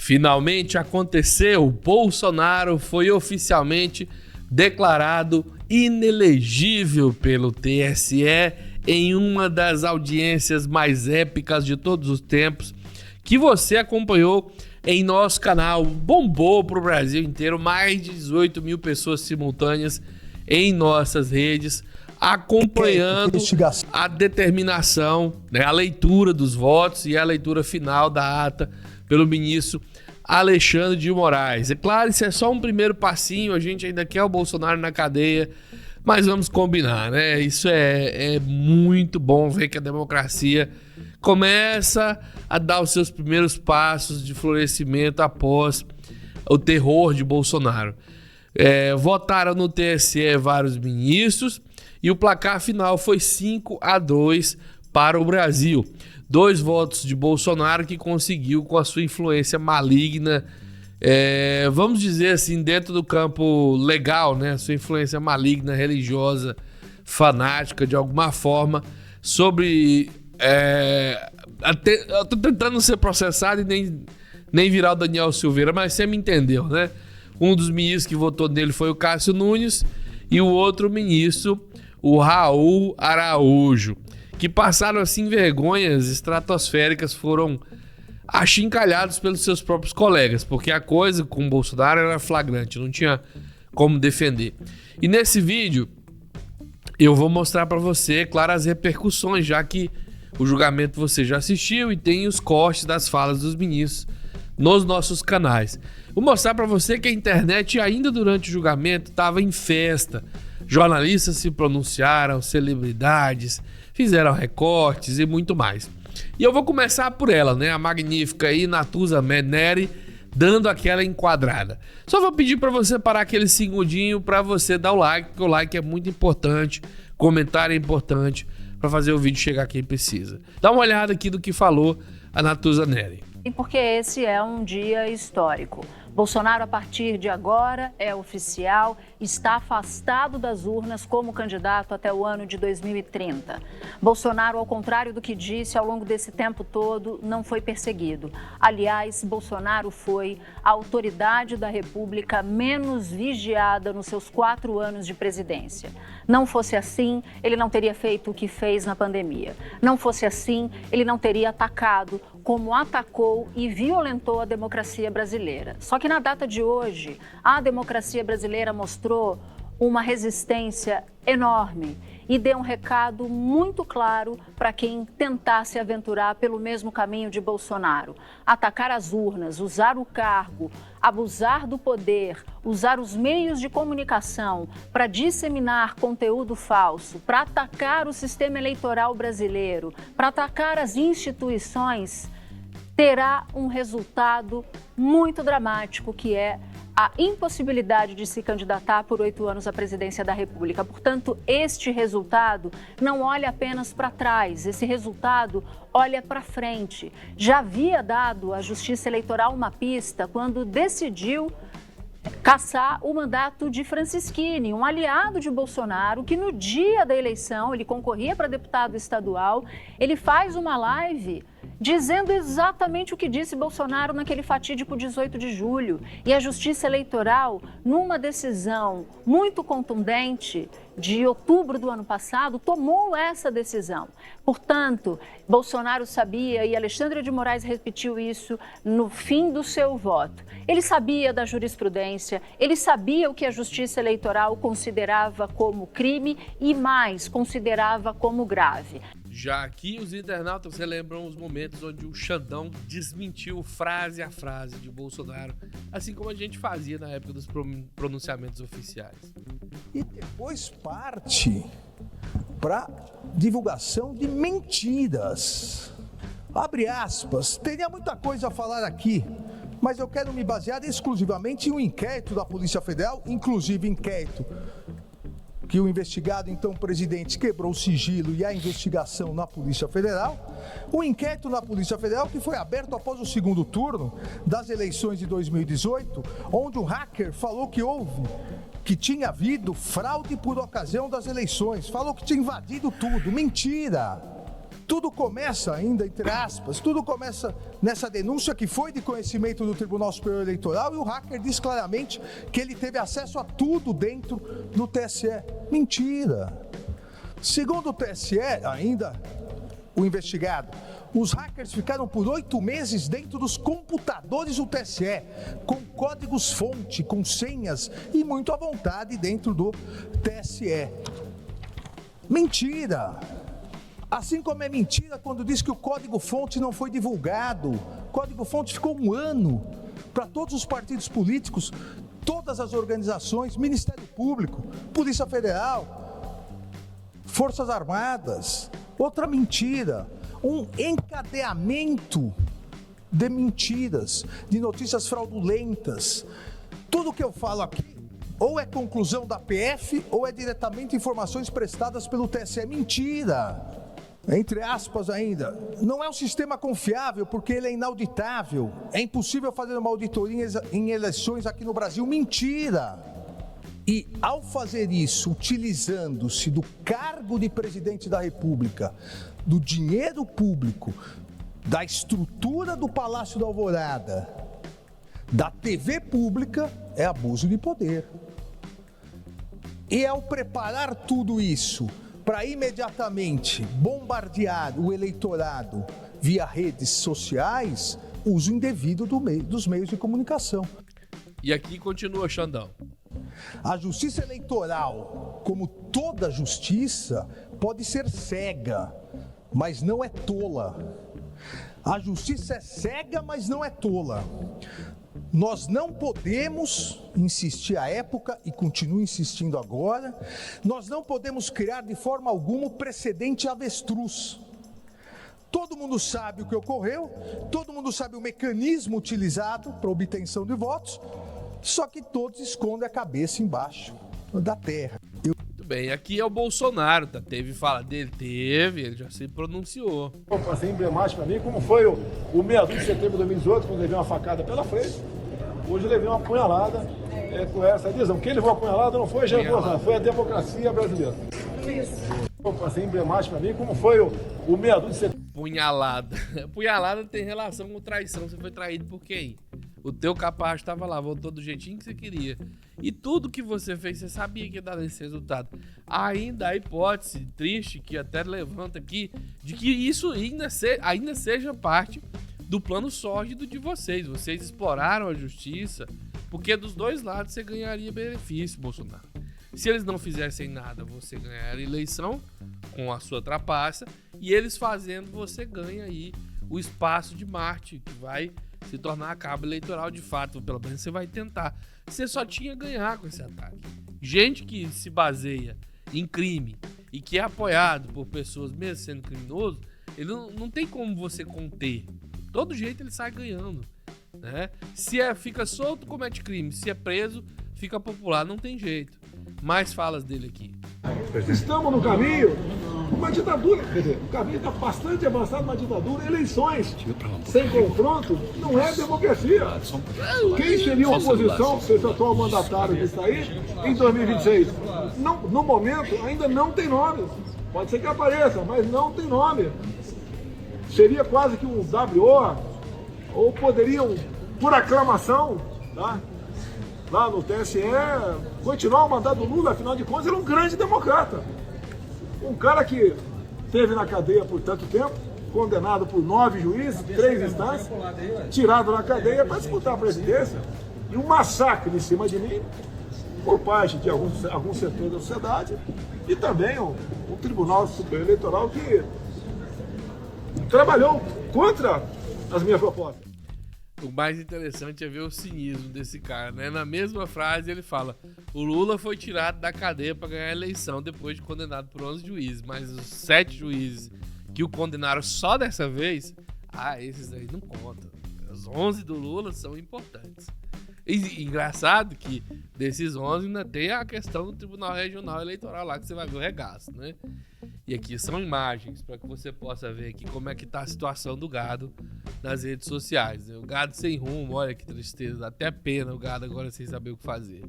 Finalmente aconteceu, Bolsonaro foi oficialmente declarado inelegível pelo TSE em uma das audiências mais épicas de todos os tempos, que você acompanhou em nosso canal. Bombou para o Brasil inteiro, mais de 18 mil pessoas simultâneas em nossas redes, acompanhando a determinação, né, a leitura dos votos e a leitura final da ata pelo ministro Alexandre de Moraes. É claro, isso é só um primeiro passinho, a gente ainda quer o Bolsonaro na cadeia, mas vamos combinar, né? Isso é muito bom ver que a democracia começa a dar os seus primeiros passos de florescimento após o terror de Bolsonaro. Votaram no TSE vários ministros e o placar final foi 5-2 para o Brasil. 2 votos de Bolsonaro, que conseguiu, com a sua influência maligna, vamos dizer assim, dentro do campo legal, né? Sua influência maligna, religiosa, fanática, de alguma forma, sobre... eu tô tentando não ser processado e nem virar o Daniel Silveira, mas você me entendeu, né? Um dos ministros que votou nele foi o Cássio Nunes e o outro ministro, o Raul Araújo, que passaram assim vergonhas estratosféricas, foram achincalhados pelos seus próprios colegas, porque a coisa com o Bolsonaro era flagrante, não tinha como defender. E nesse vídeo eu vou mostrar para você, claro, as repercussões, já que o julgamento você já assistiu e tem os cortes das falas dos ministros nos nossos canais. Vou mostrar para você que a internet, ainda durante o julgamento, estava em festa. Jornalistas se pronunciaram, celebridades, fizeram recortes e muito mais. E eu vou começar por ela, né? A magnífica aí, Natuza Neri, dando aquela enquadrada. Só vou pedir para você parar aquele segundinho para você dar o like, porque o like é muito importante, comentário é importante para fazer o vídeo chegar a quem precisa. Dá uma olhada aqui do que falou a Natuza Neri. Porque esse é um dia histórico. Bolsonaro, a partir de agora, é oficial, está afastado das urnas como candidato até o ano de 2030. Bolsonaro, ao contrário do que disse ao longo desse tempo todo, não foi perseguido. Aliás, Bolsonaro foi a autoridade da República menos vigiada nos seus 4 anos de presidência. Não fosse assim, ele não teria feito o que fez na pandemia. Não fosse assim, ele não teria atacado como atacou e violentou a democracia brasileira. Só que na data de hoje, a democracia brasileira mostrou uma resistência enorme e deu um recado muito claro para quem tentasse aventurar pelo mesmo caminho de Bolsonaro. Atacar as urnas, usar o cargo, abusar do poder, usar os meios de comunicação para disseminar conteúdo falso, para atacar o sistema eleitoral brasileiro, para atacar as instituições, terá um resultado muito dramático, que é a impossibilidade de se candidatar por 8 anos à presidência da República. Portanto, este resultado não olha apenas para trás, esse resultado olha para frente. Já havia dado à Justiça Eleitoral uma pista quando decidiu cassar o mandato de Francisquini, um aliado de Bolsonaro, que no dia da eleição, ele concorria para deputado estadual, ele faz uma live dizendo exatamente o que disse Bolsonaro naquele fatídico 18 de julho. E a Justiça Eleitoral, numa decisão muito contundente de outubro do ano passado, tomou essa decisão. Portanto, Bolsonaro sabia, e Alexandre de Moraes repetiu isso no fim do seu voto. Ele sabia da jurisprudência, ele sabia o que a Justiça Eleitoral considerava como crime e mais, considerava como grave. Já aqui os internautas relembram os momentos onde o Xandão desmentiu frase a frase de Bolsonaro, assim como a gente fazia na época dos pronunciamentos oficiais. E depois parte para divulgação de mentiras. Abre aspas, teria muita coisa a falar aqui, mas eu quero me basear exclusivamente em um inquérito da Polícia Federal, inclusive inquérito que o investigado, então presidente, quebrou o sigilo e a investigação na Polícia Federal. O inquérito na Polícia Federal que foi aberto após o segundo turno das eleições de 2018, onde um hacker falou que tinha havido fraude por ocasião das eleições, falou que tinha invadido tudo. Mentira! Tudo começa ainda, entre aspas, tudo começa nessa denúncia que foi de conhecimento do Tribunal Superior Eleitoral e o hacker diz claramente que ele teve acesso a tudo dentro do TSE. Mentira! Segundo o TSE, ainda, o investigado, os hackers ficaram por 8 meses dentro dos computadores do TSE, com códigos-fonte, com senhas e muito à vontade dentro do TSE. Mentira! Assim como é mentira quando diz que o código-fonte não foi divulgado. O código-fonte ficou 1 ano para todos os partidos políticos, todas as organizações, Ministério Público, Polícia Federal, Forças Armadas. Outra mentira, um encadeamento de mentiras, de notícias fraudulentas. Tudo que eu falo aqui ou é conclusão da PF ou é diretamente informações prestadas pelo TSE. Mentira! Entre aspas ainda, não é um sistema confiável porque ele é inauditável. É impossível fazer uma auditoria em eleições aqui no Brasil. Mentira! E ao fazer isso, utilizando-se do cargo de presidente da República, do dinheiro público, da estrutura do Palácio da Alvorada, da TV pública, é abuso de poder. E ao preparar tudo isso para imediatamente bombardear o eleitorado via redes sociais, uso indevido dos meios de comunicação. E aqui continua, Xandão. A justiça eleitoral, como toda justiça, pode ser cega, mas não é tola. A justiça é cega, mas não é tola. Nós não podemos insistir à época, e continuo insistindo agora, nós não podemos criar de forma alguma o precedente avestruz. Todo mundo sabe o que ocorreu, todo mundo sabe o mecanismo utilizado para obtenção de votos, só que todos escondem a cabeça embaixo da terra. Muito bem, aqui é o Bolsonaro, tá? Teve fala dele? Teve, ele já se pronunciou. Assim, emblemático para mim, como foi o 6 de setembro de 2018, quando levei uma facada pela frente. Hoje eu levei uma apunhalada com essa visão. Quem levou a apunhalada não foi Jair Bolsonaro, foi a democracia brasileira. Assim, emblemático para mim, como foi o 6 de setembro. Punhalada. Punhalada tem relação com traição. Você foi traído por quem? O teu capaz estava lá, voltou do jeitinho que você queria. E tudo que você fez, você sabia que ia dar esse resultado. Ainda a hipótese triste que até levanta aqui, de que isso ainda seja parte do plano sórdido de vocês. Vocês exploraram a justiça, porque dos dois lados você ganharia benefício, Bolsonaro. Se eles não fizessem nada, você ganharia eleição com a sua trapaça, e eles fazendo, você ganha aí o espaço de Marte, que vai se tornar a cabo eleitoral de fato. Pelo menos você vai tentar. Você só tinha a ganhar com esse ataque. Gente que se baseia em crime e que é apoiado por pessoas mesmo sendo criminoso, ele não tem como você conter. Todo jeito ele sai ganhando, né? Se fica solto, comete crime. Se é preso, fica popular. Não tem jeito. Mais falas dele aqui. Estamos no caminho de uma ditadura. Quer dizer, o caminho está bastante avançado numa ditadura. Eleições sem confronto não é democracia. Quem seria a oposição para esse atual mandatário que está aí em 2026? Não, no momento ainda não tem nome. Pode ser que apareça, mas não tem nome. Seria quase que um WO, ou poderiam, por aclamação, tá? Lá no TSE, continuar o mandato do Lula. Afinal de contas, ele é um grande democrata. Um cara que esteve na cadeia por tanto tempo, condenado por 9 juízes, 3 instâncias, tirado na cadeia para disputar a presidência, e um massacre em cima de mim, por parte de algum setor da sociedade, e também um Tribunal Superior Eleitoral que trabalhou contra as minhas propostas. O mais interessante é ver o cinismo desse cara, né? Na mesma frase ele fala: o Lula foi tirado da cadeia para ganhar a eleição depois de condenado por 11 juízes, mas os 7 juízes que o condenaram só dessa vez, esses aí não contam. Os 11 do Lula são importantes. E engraçado que desses 11 ainda tem a questão do Tribunal Regional Eleitoral lá, que você vai ver o regaço, né? E aqui são imagens para que você possa ver aqui como é que tá a situação do gado nas redes sociais, né? O gado sem rumo, olha que tristeza, dá até pena o gado agora sem saber o que fazer.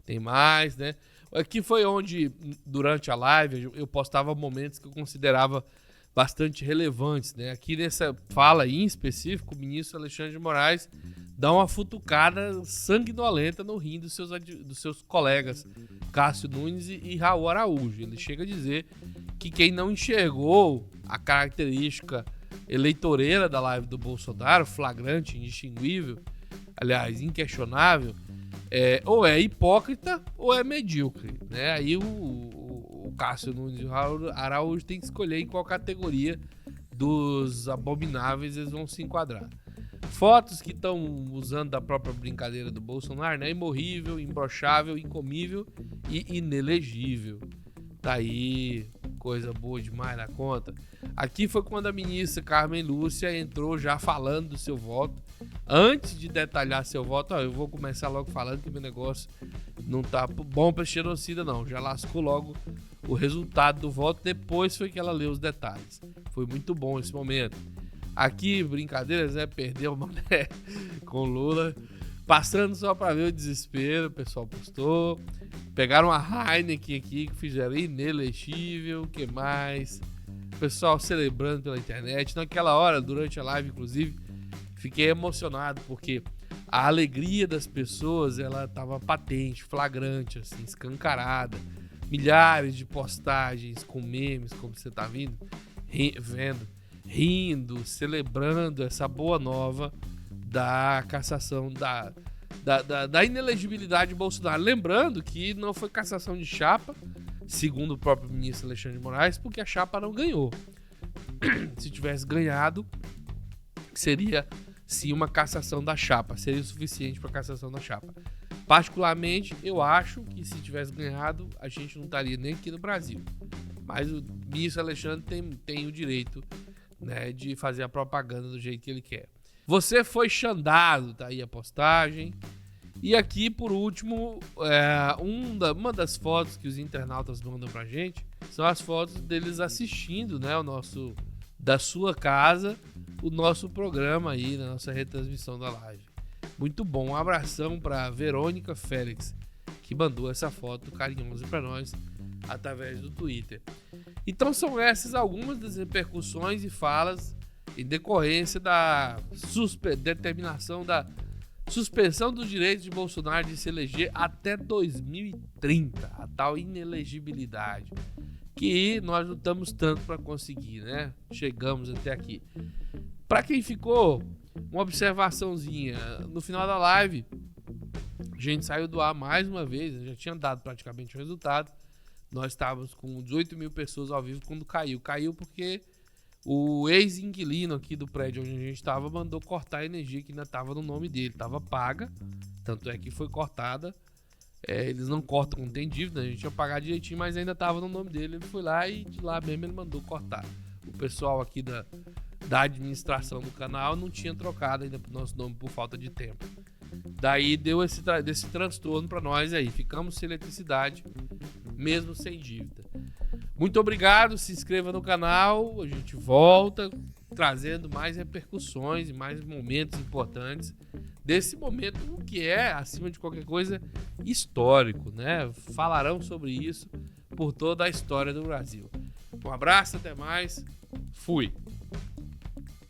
Tem mais, né? Aqui foi onde, durante a live, eu postava momentos que eu considerava bastante relevantes, né? Aqui nessa fala em específico, o ministro Alexandre de Moraes dá uma futucada sanguinolenta no rim dos seus colegas Cássio Nunes e Raul Araújo. Ele chega a dizer que quem não enxergou a característica eleitoreira da live do Bolsonaro, flagrante, indistinguível, aliás, inquestionável, ou é hipócrita ou é medíocre, né? Aí o Cássio Nunes e o Raul Araújo tem que escolher em qual categoria dos abomináveis eles vão se enquadrar. Fotos que estão usando da própria brincadeira do Bolsonaro, né? Imorrível, imbrochável, incomível e inelegível. Tá aí, coisa boa demais na conta. Aqui foi quando a ministra Carmen Lúcia entrou já falando do seu voto. Antes de detalhar seu voto, eu vou começar logo falando que meu negócio não tá bom pra xenocida não. Já lascou logo o resultado do voto, depois foi que ela leu os detalhes. Foi muito bom esse momento. Aqui, brincadeiras, perdeu o Mané com Lula. Passando só pra ver o desespero, o pessoal postou. Pegaram a Heineken aqui, que fizeram inelegível, o que mais? O pessoal celebrando pela internet. Naquela hora, durante a live, inclusive, fiquei emocionado, porque a alegria das pessoas, ela tava patente, flagrante, assim, escancarada. Milhares de postagens com memes, como você tá vendo, rindo, celebrando essa boa nova da cassação da inelegibilidade de Bolsonaro. Lembrando que não foi cassação de chapa, segundo o próprio ministro Alexandre de Moraes, porque a chapa não ganhou. Se tivesse ganhado, seria sim uma cassação da chapa, seria o suficiente para cassação da chapa. Particularmente, eu acho que se tivesse ganhado, a gente não estaria nem aqui no Brasil. Mas o ministro Alexandre tem o direito, né, de fazer a propaganda do jeito que ele quer. Você foi xandado, tá aí a postagem. E aqui, por último, uma das fotos que os internautas mandam pra gente são as fotos deles assistindo, né, da sua casa, o nosso programa aí, na nossa retransmissão da live. Muito bom, um abração pra Verônica Félix, que mandou essa foto carinhosa pra nós através do Twitter. Então são essas algumas das repercussões e falas em decorrência da determinação da suspensão dos direitos de Bolsonaro de se eleger até 2030, a tal inelegibilidade que nós lutamos tanto para conseguir, né? Chegamos até aqui. Para quem ficou, uma observaçãozinha, no final da live a gente saiu do ar mais uma vez, já tinha dado praticamente o resultado. Nós estávamos com 18 mil pessoas ao vivo quando caiu. Caiu porque o ex-inquilino aqui do prédio onde a gente estava mandou cortar a energia que ainda estava no nome dele. Estava paga, tanto é que foi cortada. Eles não cortam quando tem dívida, a gente ia pagar direitinho, mas ainda estava no nome dele. Ele foi lá e de lá mesmo ele mandou cortar. O pessoal aqui da administração do canal não tinha trocado ainda pro nosso nome por falta de tempo. Daí deu esse transtorno para nós aí. Ficamos sem eletricidade, mesmo sem dívida. Muito obrigado, se inscreva no canal. A gente volta trazendo mais repercussões e mais momentos importantes desse momento que é, acima de qualquer coisa, histórico, né? Falarão sobre isso por toda a história do Brasil. Um abraço, até mais. Fui.